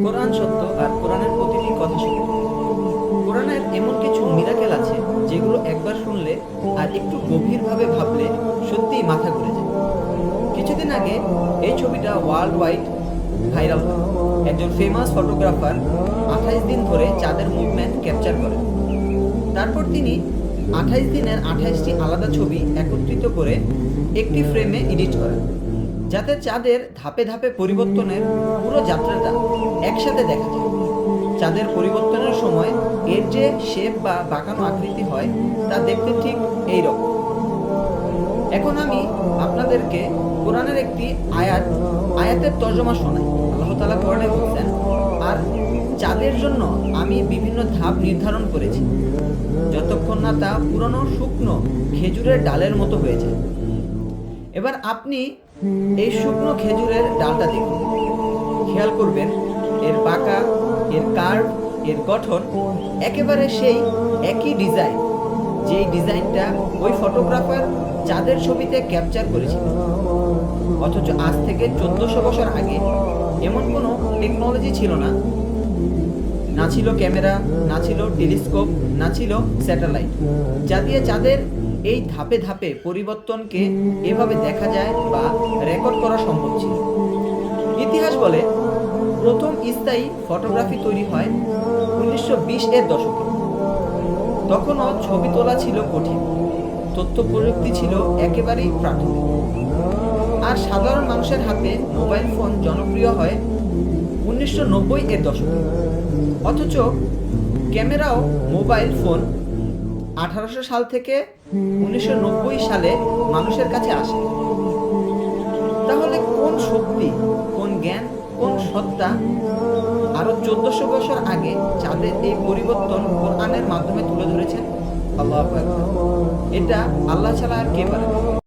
কোরআন সত্য আর কোরআনের প্রতিটি কথা সত্য। কোরআনের এমন কিছু মিরাকেল আছে যেগুলো একবার শুনলে আর একটু গভীরভাবে ভাবলে সত্যিই মাথা ঘুরে যায়। কিছুদিন আগে এই ছবিটা ওয়ার্ল্ড ওয়াইড ভাইরাল হয়। একজন ফেমাস ফটোগ্রাফার 28 দিন ধরে চাঁদের মুভমেন্ট ক্যাপচার করেন। তারপর তিনি 28 দিনের 28টি আলাদা ছবি একত্রিত করে একটি ফ্রেমে এডিট করেন, যাতে চাঁদের ধাপে ধাপে পরিবর্তনের পুরো যাত্রাটা একসাথে দেখা যায়। চাঁদের পরিবর্তনের সময় এর যে শেপ বা বাঁকানো আকৃতি হয় তা দেখতে ঠিক এই রকম। এখন আমি আপনাদেরকে কোরআনের একটি আয়াতের তর্জমা শোনাই। আল্লাহ তাআলা কোরআনে বলছেন, আর চাঁদের জন্য আমি বিভিন্ন ধাপ নির্ধারণ করেছি, যতক্ষণ না তা পুরনো শুকনো খেজুরের ডালের মতো হয়ে যায়। এবার আপনি এই শুকনো খেজুরের ডালটা দেখুন, খেয়াল করবেন এর বাঁকা, এর কার্ভ, এর গঠন একেবারে সেই একই ডিজাইন, যেই ডিজাইনটা ওই ফটোগ্রাফার চাঁদের ছবিতে ক্যাপচার করেছিলেন। অথচ আজ থেকে 1400 বছর আগে এমন কোনো টেকনোলজি ছিল না। না ছিল ক্যামেরা, না ছিল টেলিস্কোপ, না ছিল স্যাটেলাইট, যা দিয়ে চাঁদের এই ধাপে ধাপে পরিবর্তনকে এভাবে দেখা যায় বা রেকর্ড করা সম্ভব ছিল। ইতিহাস বলে প্রথম স্থায়ী ফটোগ্রাফি তৈরি হয় 1920-এর দশকে। তখনও ছবি তোলা ছিল কঠিন, তথ্য প্রযুক্তি ছিল একেবারেই প্রাথমিক, আর সাধারণ মানুষের হাতে মোবাইল ফোন জনপ্রিয় হয় 1990-এর দশকে। অথচ ক্যামেরাও মোবাইল ফোন 1800 সাল থেকে 1990 সালে মানুষের কাছে আসে। তাহলে কোন শক্তি, কোন জ্ঞান, কোন সত্তা আরো 1400 বছর আগে চাঁদের এই পরিবর্তন কোরআনের মাধ্যমে তুলে ধরেছেন? আল্লাহু আকবার। এটা আল্লাহ ছাড়া আর কে পারে?